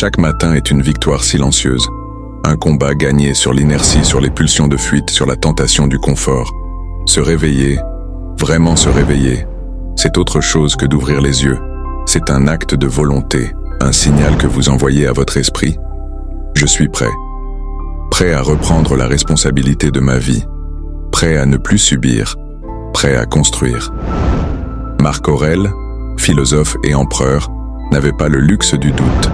Chaque matin est une victoire silencieuse. Un combat gagné sur l'inertie, sur les pulsions de fuite, sur la tentation du confort. Se réveiller, vraiment se réveiller, c'est autre chose que d'ouvrir les yeux. C'est un acte de volonté, un signal que vous envoyez à votre esprit. Je suis prêt. Prêt à reprendre la responsabilité de ma vie. Prêt à ne plus subir. Prêt à construire. Marc Aurèle, philosophe et empereur, n'avait pas le luxe du doute.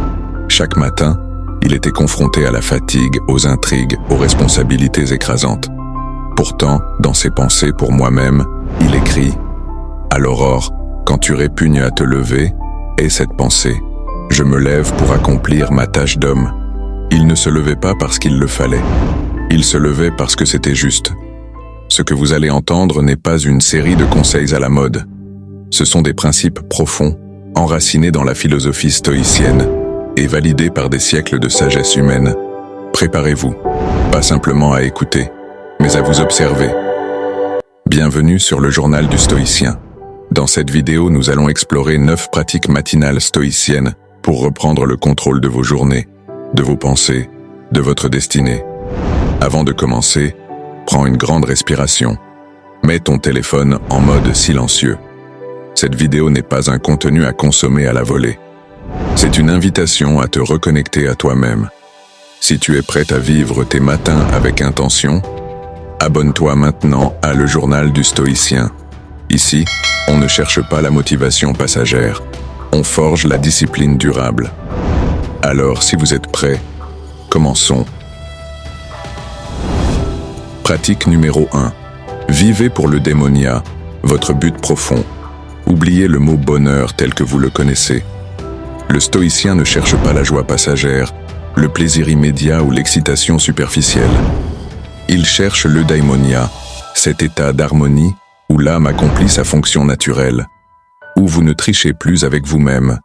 Chaque matin, il était confronté à la fatigue, aux intrigues, aux responsabilités écrasantes. Pourtant, dans ses pensées pour moi-même, il écrit « À l'aurore, quand tu répugnes à te lever, aie cette pensée. Je me lève pour accomplir ma tâche d'homme. » Il ne se levait pas parce qu'il le fallait. Il se levait parce que c'était juste. Ce que vous allez entendre n'est pas une série de conseils à la mode. Ce sont des principes profonds, enracinés dans la philosophie stoïcienne et validés par des siècles de sagesse humaine. Préparez-vous, pas simplement à écouter, mais à vous observer. Bienvenue sur le journal du stoïcien. Dans cette vidéo, nous allons explorer 9 pratiques matinales stoïciennes pour reprendre le contrôle de vos journées, de vos pensées, de votre destinée. Avant de commencer, prends une grande respiration. Mets ton téléphone en mode silencieux. Cette vidéo n'est pas un contenu à consommer à la volée. C'est une invitation à te reconnecter à toi-même. Si tu es prêt à vivre tes matins avec intention, abonne-toi maintenant à Le Journal du Stoïcien. Ici, on ne cherche pas la motivation passagère, on forge la discipline durable. Alors, si vous êtes prêts, commençons. Pratique numéro 1. Vivez pour le démonia, votre but profond. Oubliez le mot bonheur tel que vous le connaissez. Le stoïcien ne cherche pas la joie passagère, le plaisir immédiat ou l'excitation superficielle. Il cherche l'eudaimonia, cet état d'harmonie où l'âme accomplit sa fonction naturelle, où vous ne trichez plus avec vous-même.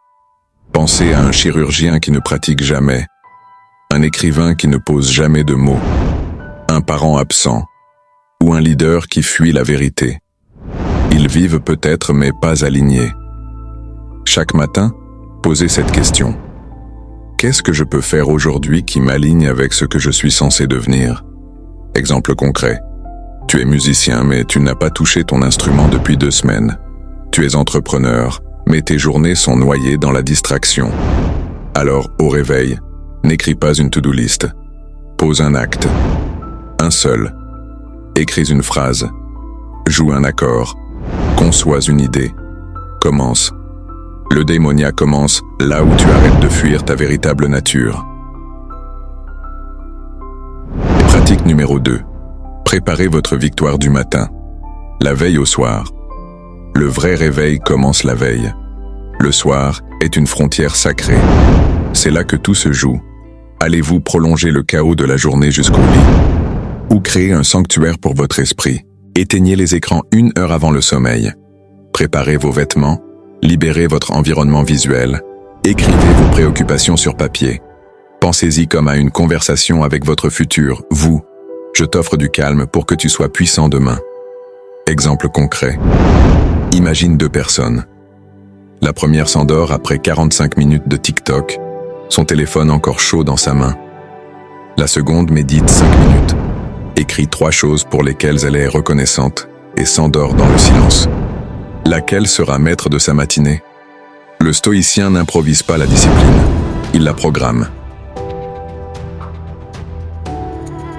Pensez à un chirurgien qui ne pratique jamais, un écrivain qui ne pose jamais de mots, un parent absent, ou un leader qui fuit la vérité. Ils vivent peut-être mais pas alignés. Chaque matin, posez cette question. Qu'est-ce que je peux faire aujourd'hui qui m'aligne avec ce que je suis censé devenir? Exemple concret. Tu es musicien mais tu n'as pas touché ton instrument depuis 2 semaines. Tu es entrepreneur, mais tes journées sont noyées dans la distraction. Alors, au réveil, n'écris pas une to-do list. Pose un acte. Un seul. Écris une phrase. Joue un accord. Conçois une idée. Commence. Le démonia commence là où tu arrêtes de fuir ta véritable nature. Pratique numéro 2. Préparez votre victoire du matin. La veille au soir. Le vrai réveil commence la veille. Le soir est une frontière sacrée. C'est là que tout se joue. Allez-vous prolonger le chaos de la journée jusqu'au lit? Ou créer un sanctuaire pour votre esprit? Éteignez les écrans 1 heure avant le sommeil. Préparez vos vêtements, libérez votre environnement visuel, écrivez vos préoccupations sur papier. Pensez-y comme à une conversation avec votre futur, vous. Je t'offre du calme pour que tu sois puissant demain. Exemple concret. Imagine 2 personnes. La première s'endort après 45 minutes de TikTok, son téléphone encore chaud dans sa main. La seconde médite 5 minutes, écrit 3 choses pour lesquelles elle est reconnaissante et s'endort dans le silence. Laquelle sera maître de sa matinée? Le stoïcien n'improvise pas la discipline, il la programme.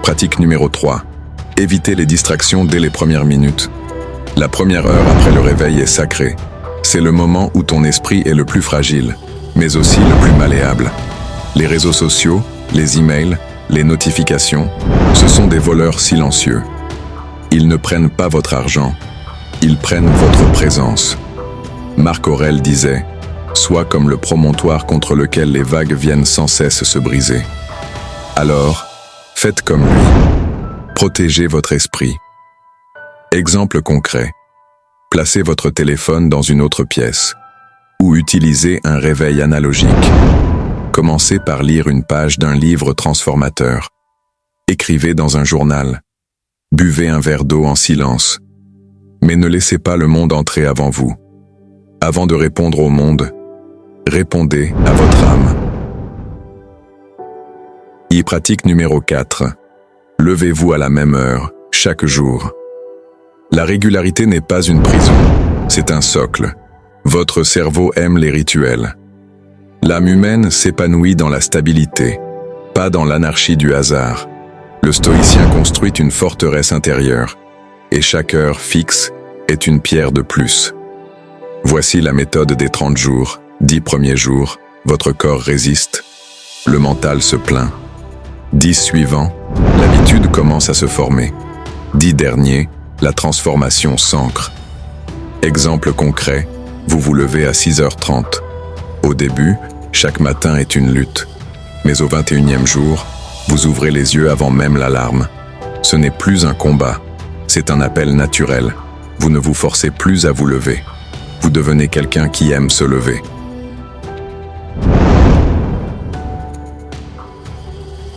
Pratique numéro 3. Évitez les distractions dès les premières minutes. La première heure après le réveil est sacrée. C'est le moment où ton esprit est le plus fragile, mais aussi le plus malléable. Les réseaux sociaux, les emails, les notifications, ce sont des voleurs silencieux. Ils ne prennent pas votre argent, ils prennent votre présence. Marc Aurèle disait « Sois comme le promontoire contre lequel les vagues viennent sans cesse se briser. » Alors, faites comme lui. Protégez votre esprit. Exemple concret. Placez votre téléphone dans une autre pièce ou utilisez un réveil analogique. Commencez par lire une page d'un livre transformateur. Écrivez dans un journal. Buvez un verre d'eau en silence. Mais ne laissez pas le monde entrer avant vous. Avant de répondre au monde, répondez à votre âme. Pratique numéro 4. Levez-vous à la même heure, chaque jour. La régularité n'est pas une prison, c'est un socle. Votre cerveau aime les rituels. L'âme humaine s'épanouit dans la stabilité, pas dans l'anarchie du hasard. Le stoïcien construit une forteresse intérieure, et chaque heure fixe est une pierre de plus. Voici la méthode des 30 jours. 10 premiers jours, votre corps résiste, le mental se plaint. 10 suivants, l'habitude commence à se former. 10 derniers, la transformation s'ancre. Exemple concret, vous vous levez à 6h30. Au début, chaque matin est une lutte. Mais au 21e jour, vous ouvrez les yeux avant même l'alarme. Ce n'est plus un combat, c'est un appel naturel. Vous ne vous forcez plus à vous lever. Vous devenez quelqu'un qui aime se lever.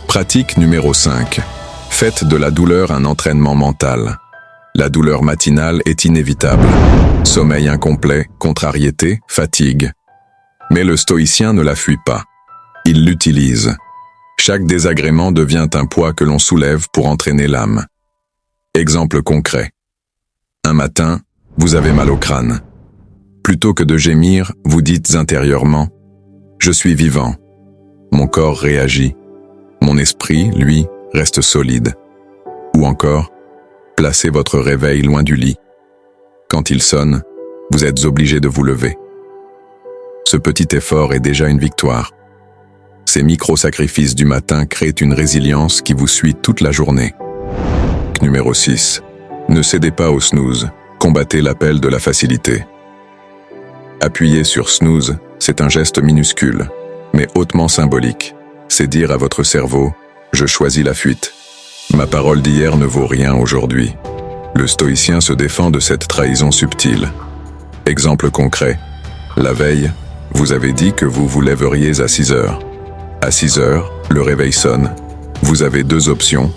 Pratique numéro 5. Faites de la douleur un entraînement mental. La douleur matinale est inévitable. Sommeil incomplet, contrariété, fatigue. Mais le stoïcien ne la fuit pas. Il l'utilise. Chaque désagrément devient un poids que l'on soulève pour entraîner l'âme. Exemple concret. Un matin, vous avez mal au crâne. Plutôt que de gémir, vous dites intérieurement « Je suis vivant ». Mon corps réagit. Mon esprit, lui, reste solide. Ou encore, placez votre réveil loin du lit. Quand il sonne, vous êtes obligé de vous lever. Ce petit effort est déjà une victoire. Ces micro-sacrifices du matin créent une résilience qui vous suit toute la journée. Numéro 6. Ne cédez pas au snooze. Combattez l'appel de la facilité. Appuyer sur snooze, c'est un geste minuscule, mais hautement symbolique. C'est dire à votre cerveau « Je choisis la fuite ». Ma parole d'hier ne vaut rien aujourd'hui. Le stoïcien se défend de cette trahison subtile. Exemple concret. La veille, vous avez dit que vous vous lèveriez à 6h. À 6h, le réveil sonne. Vous avez 2 options.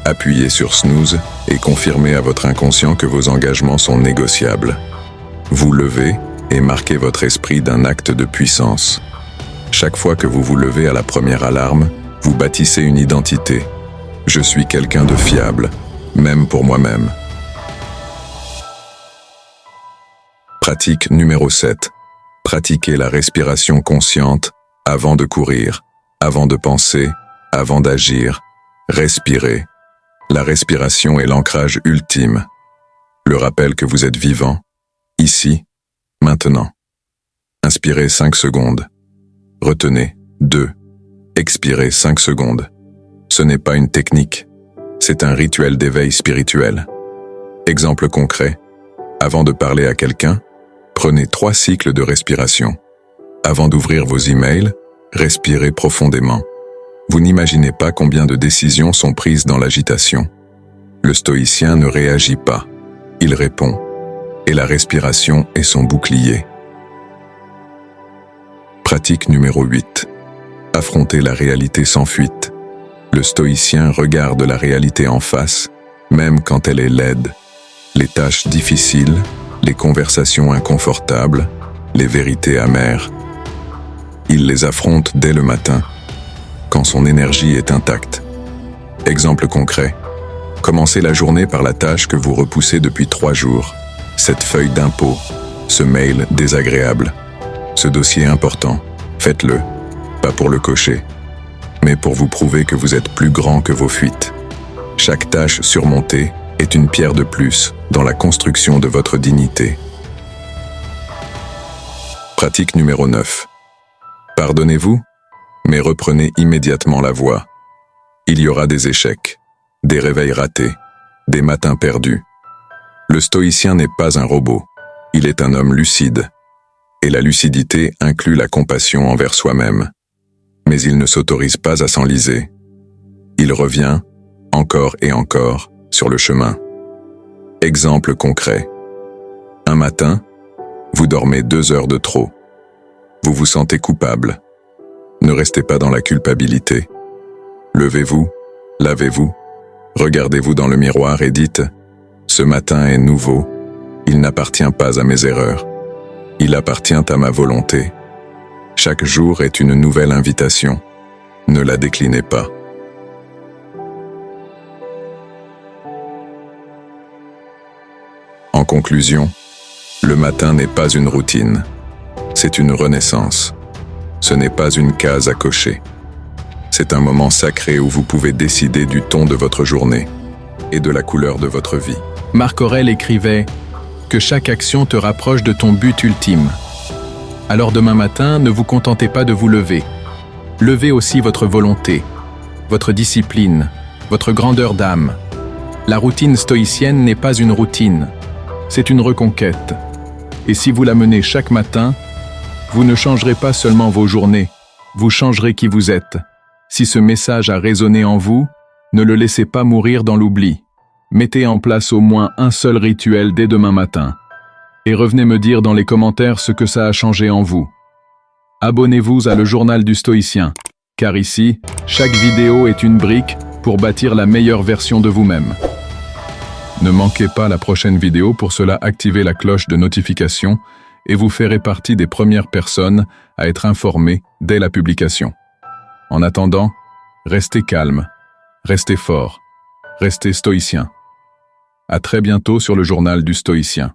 Appuyez sur snooze et confirmez à votre inconscient que vos engagements sont négociables. Vous levez et marquez votre esprit d'un acte de puissance. Chaque fois que vous vous levez à la première alarme, vous bâtissez une identité. Je suis quelqu'un de fiable, même pour moi-même. Pratique numéro 7. Pratiquez la respiration consciente avant de courir, avant de penser, avant d'agir. Respirez. La respiration est l'ancrage ultime. Le rappel que vous êtes vivant, ici, maintenant. Inspirez 5 secondes. Retenez 2. Expirez 5 secondes. Ce n'est pas une technique, c'est un rituel d'éveil spirituel. Exemple concret. Avant de parler à quelqu'un, prenez 3 cycles de respiration. Avant d'ouvrir vos emails, respirez profondément. Vous n'imaginez pas combien de décisions sont prises dans l'agitation. Le stoïcien ne réagit pas, il répond. Et la respiration est son bouclier. Pratique numéro 8. Affronter la réalité sans fuite. Le stoïcien regarde la réalité en face, même quand elle est laide. Les tâches difficiles, les conversations inconfortables, les vérités amères. Il les affronte dès le matin, quand son énergie est intacte. Exemple concret. Commencez la journée par la tâche que vous repoussez depuis 3 jours. Cette feuille d'impôt, ce mail désagréable, ce dossier important. Faites-le, pas pour le cocher, mais pour vous prouver que vous êtes plus grand que vos fuites. Chaque tâche surmontée est une pierre de plus dans la construction de votre dignité. Pratique numéro 9. Pardonnez-vous, mais reprenez immédiatement la voie. Il y aura des échecs, des réveils ratés, des matins perdus. Le stoïcien n'est pas un robot, il est un homme lucide. Et la lucidité inclut la compassion envers soi-même. Mais il ne s'autorise pas à s'enliser. Il revient, encore et encore, sur le chemin. Exemple concret. Un matin, vous dormez 2 heures de trop. Vous vous sentez coupable. Ne restez pas dans la culpabilité. Levez-vous, lavez-vous, regardez-vous dans le miroir et dites « Ce matin est nouveau, il n'appartient pas à mes erreurs. Il appartient à ma volonté. Chaque jour est une nouvelle invitation. Ne la déclinez pas. En conclusion, le matin n'est pas une routine, c'est une renaissance. Ce n'est pas une case à cocher. C'est un moment sacré où vous pouvez décider du ton de votre journée et de la couleur de votre vie. Marc Aurèle écrivait que chaque action te rapproche de ton but ultime. Alors demain matin, ne vous contentez pas de vous lever. Levez aussi votre volonté, votre discipline, votre grandeur d'âme. La routine stoïcienne n'est pas une routine, c'est une reconquête. Et si vous la menez chaque matin, vous ne changerez pas seulement vos journées, vous changerez qui vous êtes. Si ce message a résonné en vous, ne le laissez pas mourir dans l'oubli. Mettez en place au moins un seul rituel dès demain matin. Et revenez me dire dans les commentaires ce que ça a changé en vous. Abonnez-vous à Le Journal du Stoïcien, car ici, chaque vidéo est une brique pour bâtir la meilleure version de vous-même. Ne manquez pas la prochaine vidéo, pour cela activez la cloche de notification et vous ferez partie des premières personnes à être informées dès la publication. En attendant, restez calme, restez fort, restez stoïcien. À très bientôt sur Le Journal du Stoïcien.